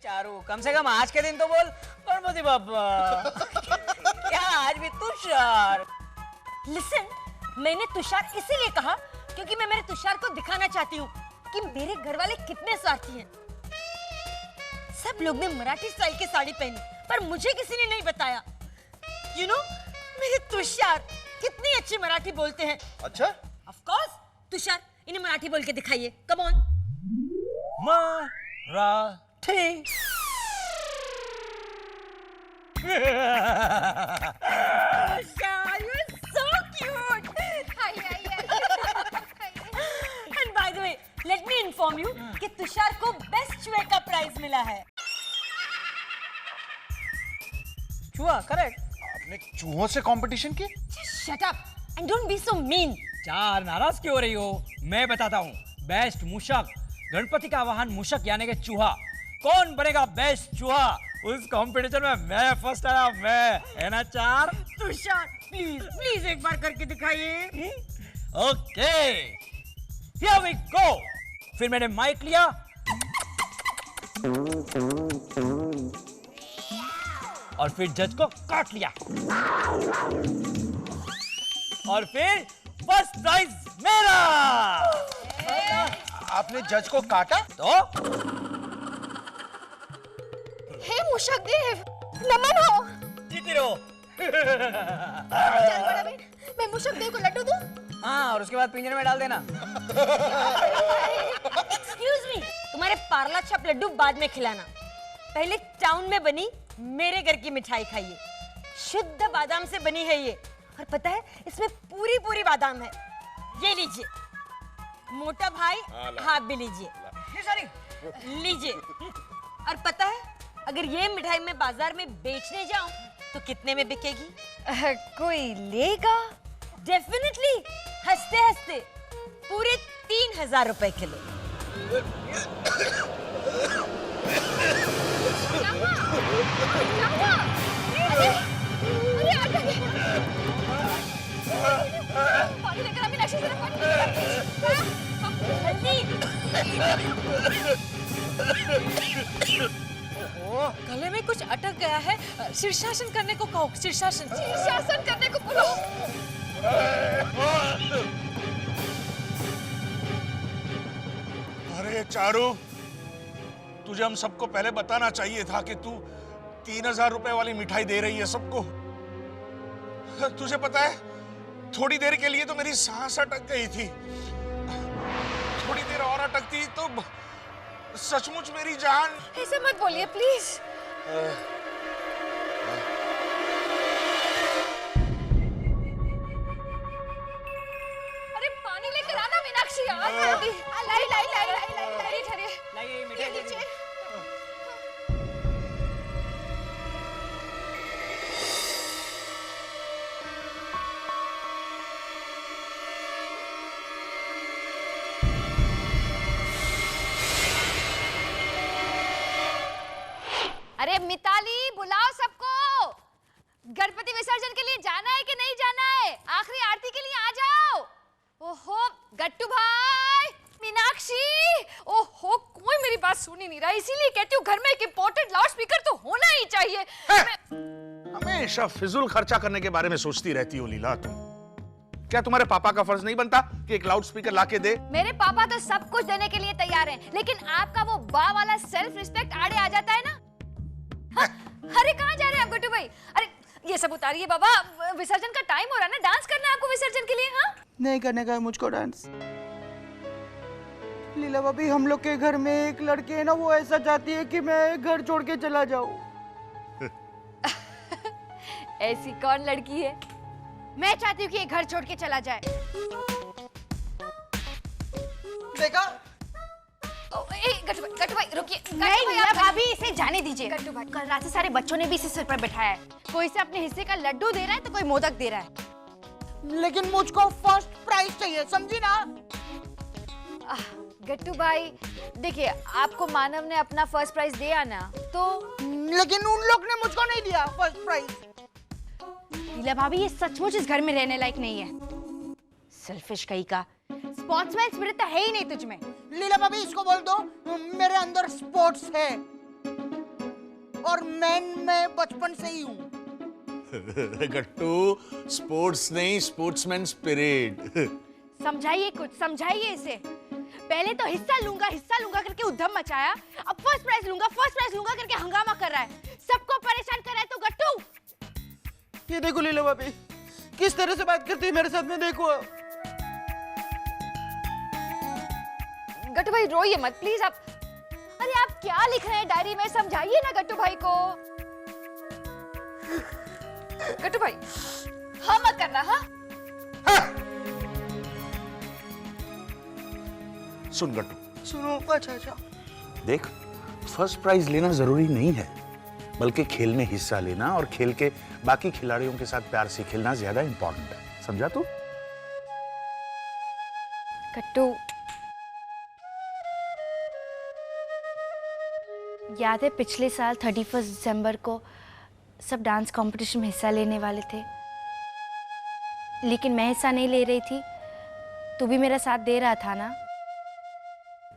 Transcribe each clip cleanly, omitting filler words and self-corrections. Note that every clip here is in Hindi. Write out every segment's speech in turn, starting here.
चारू, कम से कम आज के दिन तो बोल गणपति बाबा। क्या आज भी तुषार? लिसन, मैंने तुषार इसीलिए कहा क्योंकि मैं मेरे तुषार को दिखाना चाहती हूँ कि मेरे घर वाले कितने स्वार्थी हैं। सब लोग ने मराठी स्टाइल की साड़ी पहनी, पर मुझे किसी ने नहीं बताया। यू नो, मेरे तुषार कितनी अच्छी मराठी बोलते हैं। अच्छा? ऑफ कोर्स, तुषार इन्हें मराठी बोल के दिखाइए, come on. Marathi. Tushar, you're so cute. And by the way, let me inform you कि तुषार को बेस्ट चूहे का प्राइज मिला है। चूहा, करेक्ट। आपने चूहों से कंपटीशन की? Just shut up and don't be so mean. चार, नाराज क्यों हो रही हो? मैं बताता हूँ। बेस्ट मूषक, गणपति का वाहन मूषक यानी कि चूहा। कौन बनेगा बेस्ट चूहा? उस कंपटीशन में मैं फर्स्ट आया, मैं, है ना चार? तुषार, प्लीज प्लीज एक बार करके दिखाइए। Okay, here we go. फिर मैंने माइक लिया और फिर जज को काट लिया और फिर फर्स्ट प्राइज मेरा। आपने जज को काटा? तो हे मूषक देव, नमन हो। जीती रहो। चल बड़ा बहन, मैं मूषक देव को लड्डू दूं? हाँ, और उसके बाद पिंजरे में डाल देना। एक्सक्यूज मी, तुम्हारे पार्ला छाप लड्डू बाद में खिलाना। पहले टाउन में बनी मेरे घर की मिठाई खाइए। शुद्ध बादाम से बनी है ये, और पता है इसमें पूरी पूरी बादाम है। ये लीजिए। मोटा भाई, आप भी लीजिए। लीजिए। और पता है अगर ये मिठाई मैं बाजार में बेचने जाऊं तो कितने में बिकेगी? कोई लेगा? डेफिनेटली, हंसते हंसते पूरे 3000 रुपए किलो। पानी लेकर आ, मीनाक्षी, जरा पानी गले में कुछ अटक गया है। शीर्षासन करने को कहो। शीर्षासन करने को बोलो। अरे चारू, तुझे हम सबको पहले बताना चाहिए था कि तू 3000 रुपए वाली मिठाई दे रही है सबको। तुझे पता है, थोड़ी देर के लिए तो मेरी सांस अटक गई थी। थोड़ी देर और अटकती तो सचमुच मेरी जान। ऐसे मत बोलिए प्लीज। अरे पानी लेकर आना मीनाक्षी यार। लाई लाइए मिठाई लीजिए। अरे मिताली, बुलाओ सबको। गणपति विसर्जन के लिए जाना है कि नहीं जाना है? आखिरी आरती के लिए आ जाओ। ओहो गट्टू भाई, मीनाक्षी, ओहो कोई मेरी बात सुन ही नहीं रहा, इसीलिए कहती हूँ घर में एक इम्पोर्टेंट लाउड स्पीकर तो होना ही चाहिए। हमेशा फिजूल खर्चा करने के बारे में सोचती रहती हो लीला तुम। क्या तुम्हारे पापा का फर्ज नहीं बनता कि एक लाउड स्पीकर लाके दे? मेरे पापा तो सब कुछ देने के लिए तैयार हैं, लेकिन आपका वो बा वाला सेल्फ रिस्पेक्ट आड़े आ जाता है ना। हाँ, अरे कहाँ जा रहे हैं आप गट्टू भाई? अरे ये सब उतारिए बाबा, विसर्जन का टाइम हो रहा है ना। डांस करना है आपको विसर्जन के लिए? हाँ, नहीं करने का है मुझको डांस। लीला भाभी, हम लोग के घर में एक लड़की है ना, वो ऐसा चाहती है कि मैं घर छोड़ के चला जाऊं। ऐसी कौन लड़की है? मैं चाहती हूँ कि ये घर छोड़ के चला जाए। देखा? गट्टू भाई रुकिए। नहीं लीला भाभी, इसे जाने दीजिए। गट्टू भाई, कल रात से सारे बच्चों ने भी इसे सिर पर बैठाया है। कोई से अपने हिस्से का लड्डू दे रहा है तो कोई मोदक दे रहा है। लेकिन मुझको फर्स्ट प्राइज चाहिए, समझी ना? गट्टू भाई देखिए, आपको मानव ने अपना फर्स्ट प्राइज दिया ना, तो लेकिन उन लोग ने मुझको नहीं दिया फर्स्ट प्राइज। लीला भाभी, ये सचमुच इस घर में रहने लायक नहीं है। सेल्फिश कहीं का। स्पोर्ट्समैन स्पिरिट तो है ही नहीं तुझ में। लीला भाभी, इसको बोल दो मेरे अंदर स्पोर्ट्स है। और मैन मैं बचपन से ही हूँ। गट्टू, स्पोर्ट्स नहीं, स्पोर्ट्समैन स्पिरिट। समझाइए कुछ, समझाइए इसे। पहले तो हिस्सा लूंगा करके उद्यम मचाया, अब फर्स्ट प्राइज लूंगा करके हंगामा कर रहा है, सबको परेशान कर रहा है। तो गट्टू, ये देखो लीला भाभी किस तरह से बात करती है मेरे साथ में, देखो। गट्टू भाई रोइए मत प्लीज। आप, अरे आप क्या लिख रहे हैं डायरी में, समझाइए ना गट्टू भाई को। गट्टू भाई हाँ मत करना। हाँ सुन गट्टू, सुनो। अच्छा। देख, फर्स्ट प्राइज लेना जरूरी नहीं है, बल्कि खेल में हिस्सा लेना और खेल के बाकी खिलाड़ियों के साथ प्यार से खेलना ज्यादा इंपॉर्टेंट है, समझा तू? गट्टू, याद है पिछले साल 31 दिसंबर को सब डांस कंपटीशन में हिस्सा लेने वाले थे, लेकिन मैं हिस्सा नहीं ले रही थी। तू भी मेरा साथ दे रहा था ना।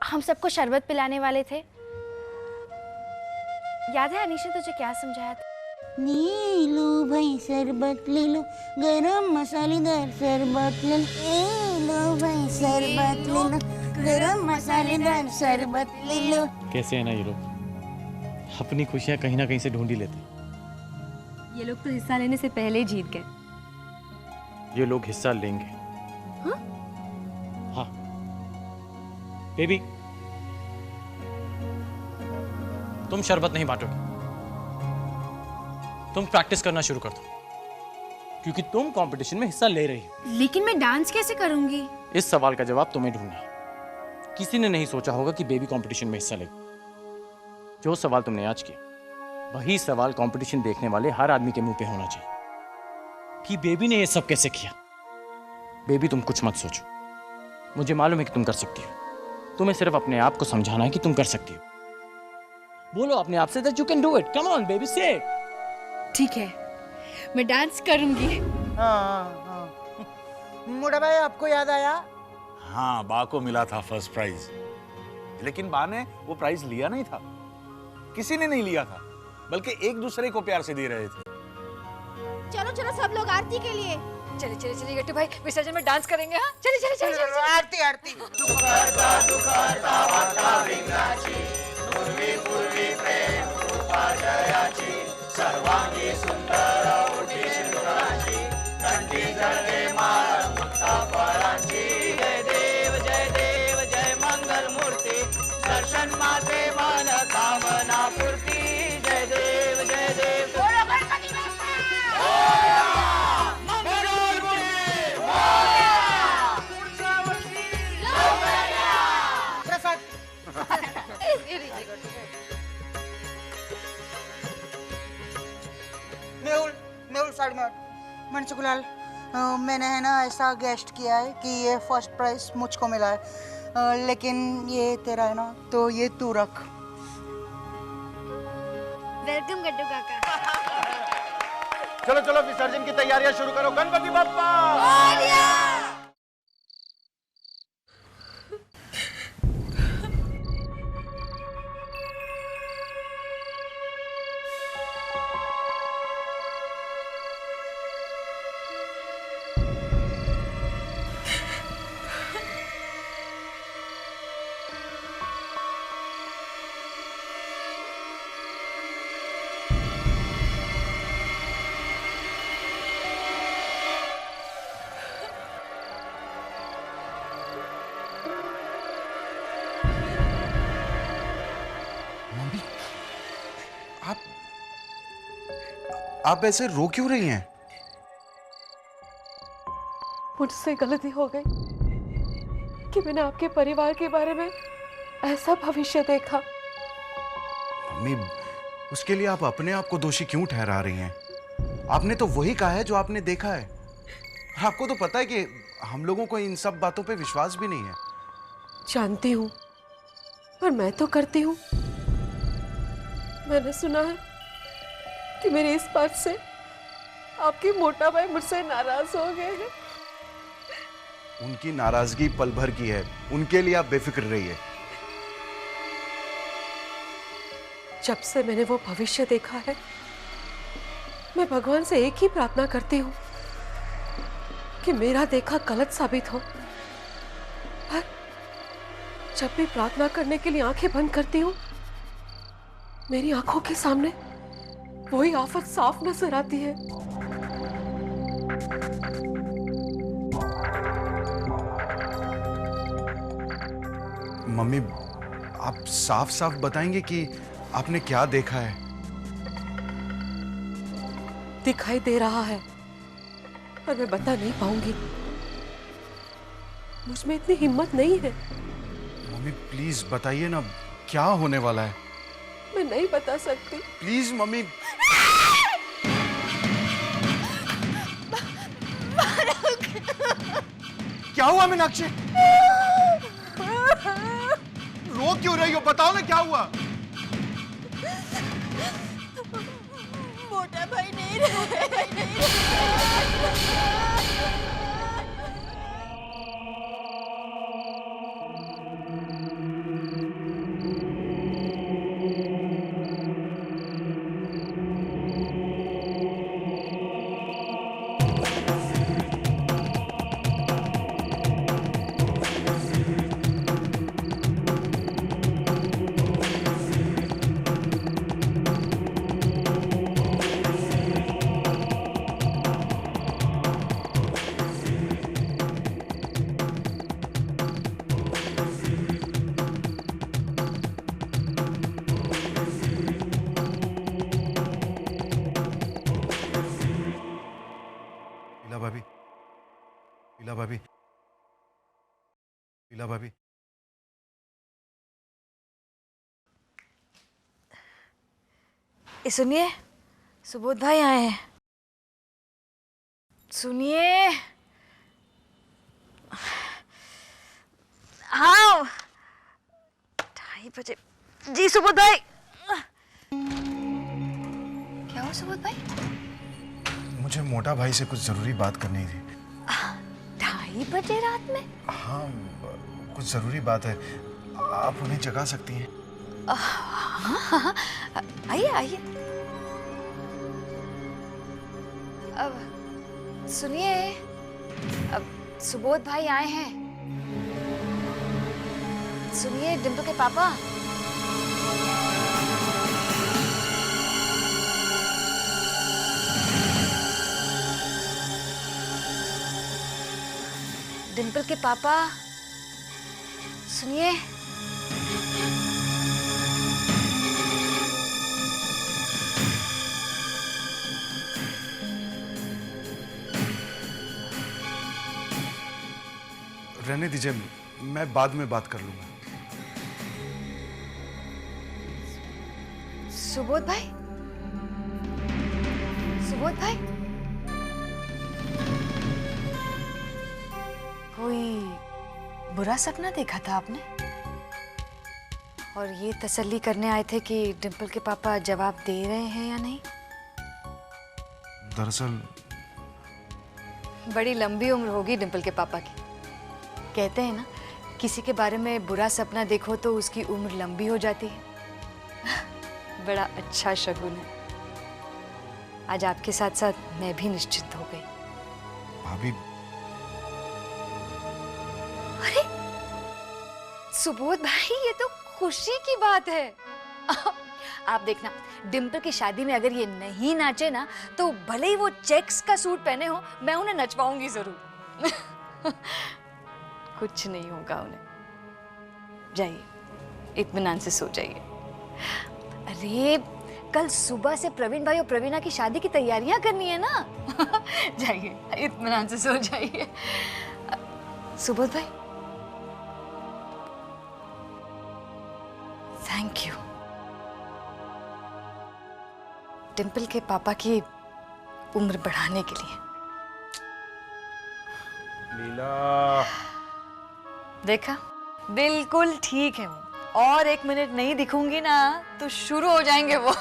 हम सबको शरबत पिलाने वाले थे। याद है अनीशा तुझे क्या समझाया था? ले लो भाई शरबत ले लो, गरम मसालेदार शरबत ले लो भाई शरबत ले लो, गरम मसालेदार शरबत ले लो। कैसे है ना ये लोग, अपनी खुशियां कहीं ना कहीं से ढूंढ ही लेते। ये लोग तो हिस्सा लेने से पहले ही जीत गए। ये लोग हिस्सा लेंगे। हाँ बेबी, तुम शरबत नहीं बांटोगे, तुम प्रैक्टिस करना शुरू कर दो, क्योंकि तुम कंपटीशन में हिस्सा ले रही हो। लेकिन मैं डांस कैसे करूंगी? इस सवाल का जवाब तुम्हें ढूंढना है। किसी ने नहीं सोचा होगा कि बेबी कंपटीशन में हिस्सा लेगी। जो सवाल तुमने आज किया, वही सवाल कंपटीशन देखने वाले हर आदमी के मुंह पे होना चाहिए कि बेबी ने ये सब कैसे किया। बेबी तुम कुछ मत सोचो, मुझे मालूम है कि तुम कर सकती हो। तुम्हें सिर्फ अपने आप को समझाना है कि तुम कर सकती हो। बोलो अपने आप से that you can do it. Come on baby, say it. ठीक है, मैं डांस करूंगी। हाँ। मोटा भाई आपको याद आया? हाँ, बा को मिला था फर्स्ट प्राइज, लेकिन बा ने वो प्राइज लिया नहीं था। किसी ने नहीं लिया था, बल्कि एक दूसरे को प्यार से दे रहे थे। चलो चलो सब लोग आरती के लिए। चलिए गट्टू भाई, विसर्जन में डांस करेंगे। हाँ चलिए। आरती आरती। मेहुल साइड में मनसुखलाल, मैंने है ना ऐसा गेस्ट किया है कि ये फर्स्ट प्राइज मुझको मिला है, लेकिन ये तेरा है ना, तो ये तू रख। वेलकम गट्टू काका। चलो चलो विसर्जन की तैयारियां शुरू करो। गणपति बप्पा। आप ऐसे रो क्यों रही हैं? मुझसे गलती हो गई कि मैंने आपके परिवार के बारे में ऐसा भविष्य देखा। मम्मी, उसके लिए आप अपने आप को दोषी क्यों ठहरा रही हैं? आपने तो वही कहा है जो आपने देखा है। आपको तो पता है कि हम लोगों को इन सब बातों पे विश्वास भी नहीं है। जानती हूँ, पर मैं तो करती हूँ। मैंने सुना है कि मेरी इस बात से आपके मोटा भाई मुझसे नाराज हो गए हैं। उनकी नाराजगी पल भर की है, उनके लिए आप बेफिक्र रहिए। जब से मैंने वो भविष्य देखा है, मैं भगवान से एक ही प्रार्थना करती हूँ कि मेरा देखा गलत साबित हो। पर जब भी प्रार्थना करने के लिए आंखें बंद करती हूँ, मेरी आंखों के सामने वही आफत साफ नजर आती है। मम्मी, आप साफ साफ बताएंगे कि आपने क्या देखा है? दिखाई दे रहा है पर मैं बता नहीं पाऊंगी। मुझ में इतनी हिम्मत नहीं है। मम्मी प्लीज बताइए ना, क्या होने वाला है? मैं नहीं बता सकती। Please mummy. क्या हुआ मीनाक्षी? रो क्यों रही हो? बताओ ना क्या हुआ? मोटा भाई नहीं रहा। भाभी, लीला भाभी, लीला भाभी। सुनिए, सुबोध भाई आए हैं। सुनिए। हाँ, 2:30 बजे। जी सुबोध भाई। क्या हुआ सुबोध भाई? मुझे मोटा भाई से कुछ जरूरी बात करनी थी। 2:30 बजे रात में? हाँ, कुछ जरूरी बात है। आप उन्हें जगा सकती हैं? हाँ, आइए आइए। अब सुनिए, अब सुबोध भाई आए हैं। सुनिए, डिम्पल के पापा। डिम्पल के पापा, सुनिए। रहने दीजिए, मैं बाद में बात कर लूंगा। सुबोध भाई? सुबोध भाई? कोई बुरा सपना देखा था आपने? और ये तसल्ली करने आए थे कि डिम्पल के पापा जवाब दे रहे हैं या नहीं? दरअसल बड़ी लंबी उम्र होगी डिम्पल के पापा की। कहते हैं ना, किसी के बारे में बुरा सपना देखो तो उसकी उम्र लंबी हो जाती है। बड़ा अच्छा शगुन है। आज आपके साथ साथ मैं भी निश्चित हो गई। भाभी। अरे सुबोध भाई, ये तो खुशी की बात है। आप देखना, डिम्पल की शादी में अगर ये नहीं नाचे ना, तो भले ही वो चेक्स का सूट पहने हो, मैं उन्हें नचवाऊंगी जरूर। कुछ नहीं होगा उन्हें। जाइए, इत्मीनान से सो जाइए। अरे कल सुबह से प्रवीण भाई और प्रवीणा की शादी की तैयारियां करनी है ना। जाइए, इत्मीनान से सो जाइए। सुबोध भाई, थैंक यू डिम्पल के पापा की उम्र बढ़ाने के लिए। लीला, देखा, बिल्कुल ठीक है वो। और 1 मिनट नहीं दिखूंगी ना तो शुरू हो जाएंगे वो।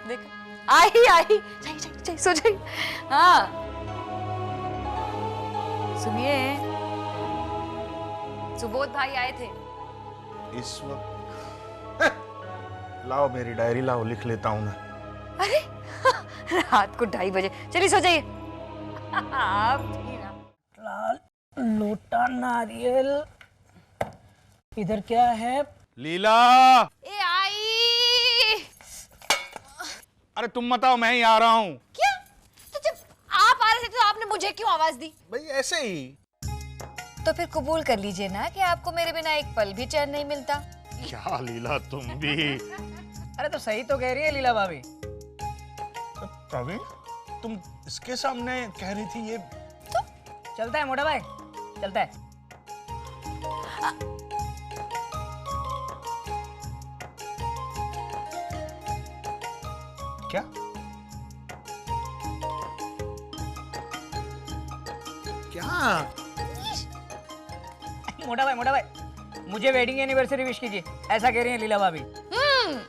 देखा, आई आई। जाइए सो जाइए। हाँ सुनिए, सुबोध भाई आए थे। इस वक्त लाओ मेरी डायरी लाओ, लिख लेता हूँ मैं। अरे रात को 2:30 बजे, चलिए सो जाइए। आप भी ना। लाल लोटा नारियल, इधर क्या है? लीला, ए आई। अरे तुम बताओ, मैं ही आ रहा हूँ। क्या? तो जब आप आ रहे थे तो आपने मुझे क्यों आवाज दी? भाई ऐसे ही। तो फिर कबूल कर लीजिए ना कि आपको मेरे बिना एक पल भी चैन नहीं मिलता। क्या लीला, तुम भी। अरे तो सही तो कह रही है लीला भाभी। प्रवीण, तुम इसके सामने कह रही थी ये? चलता है मोटा भाई, चलता है। क्या? क्या? मोटा भाई, मुझे वेडिंग एनिवर्सरी विश कीजिए, ऐसा कह रही है लीला भाभी।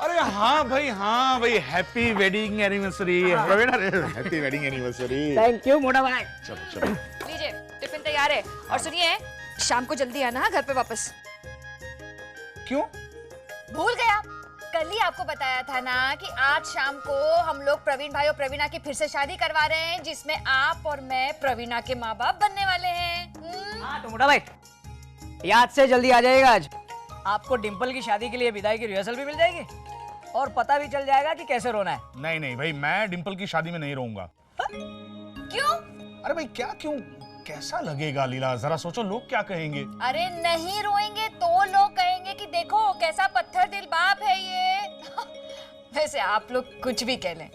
अरे हाँ भाई, हैप्पी वेडिंग एनिवर्सरी। प्रवीण, अरे happy wedding anniversary. Thank you मोटा भाई। चलो। लीजिए, टिफिन तैयार है। और सुनिए, शाम को जल्दी आना घर पे वापस। क्यों? भूल गया? कल ही आपको बताया था ना कि आज शाम को हम लोग प्रवीण भाई और प्रवीणा की फिर से शादी करवा रहे हैं, जिसमें आप और मैं प्रवीणा के माँ बाप बनने वाले हैं। हाँ तो मोटा भाई, याद से जल्दी आ जाएगा आज। आपको डिंपल की शादी के लिए विदाई की रिहर्सल भी मिल जाएगी और पता भी चल जाएगा कि कैसे रोना है। नहीं भाई, मैं डिंपल की शादी में नहीं रहूंगा। क्यों? अरे भाई क्या क्यों? कैसा लगेगा लीला, जरा सोचो, लोग क्या कहेंगे? अरे नहीं रोएंगे तो लोग कहेंगे कि देखो कैसा पत्थर दिल बाप है ये। वैसे आप लोग कुछ भी कह लें,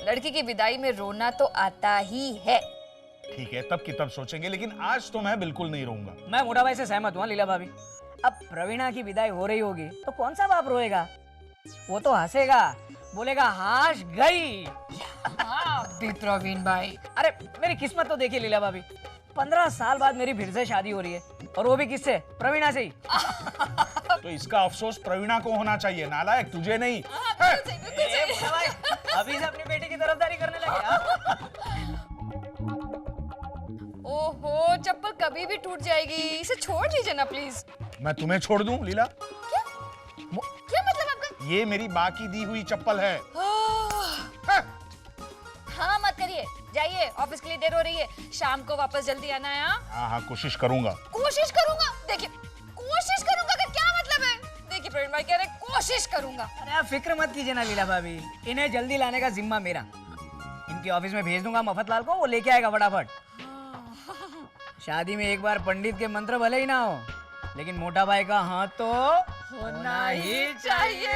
लड़की की विदाई में रोना तो आता ही है। ठीक है, तब की तब सोचेंगे, लेकिन आज तो मैं बिल्कुल नहीं रहूंगा। मैं मोटा भाई से सहमत हूँ लीला भाभी। अब प्रवीणा की विदाई हो रही होगी तो कौन सा बाप रोएगा? वो तो हंसेगा, बोलेगा हाश गई। भी प्रवीण भाई, अरे मेरी किस्मत तो देखिए लीला भाभी, 15 साल बाद मेरी फिर से शादी हो रही है, और वो भी किससे? प्रवीणा से ही। तो इसका अफसोस प्रवीणा को होना चाहिए, नालायक, तुझे नहीं। मोटा भाई, अभी से अपनी बेटी की तरफदारी करने लगे। ओहो, चप्पल कभी भी टूट जाएगी, इसे छोड़ दीजिए ना प्लीज। मैं तुम्हें छोड़ दूं लीला? क्या मतलब आपका? ये मेरी माँ की दी हुई चप्पल है। हाँ मत करिए, जाइए, ऑफिस के लिए देर हो रही है। शाम को वापस जल्दी आना है। हाँ, कोशिश करूंगा। कोशिश करूंगा? देखिए, कोशिश करूंगा का क्या मतलब है? देखिए प्रवीण भाई कह रहे कोशिश करूंगा। अरे आप फिक्र मत कीजिए ना लीला भाभी, इन्हें जल्दी लाने का जिम्मा मेरा। इनके ऑफिस में भेज दूंगा मफतलाल को, वो लेके आएगा फटाफट। शादी में एक बार पंडित के मंत्र भले ही ना हो, लेकिन मोटा भाई का हाँ तो होना ही चाहिए।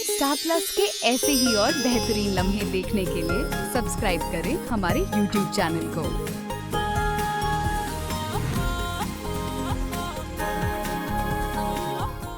स्टार प्लस के ऐसे ही और बेहतरीन लम्हे देखने के लिए सब्सक्राइब करें हमारे YouTube चैनल को।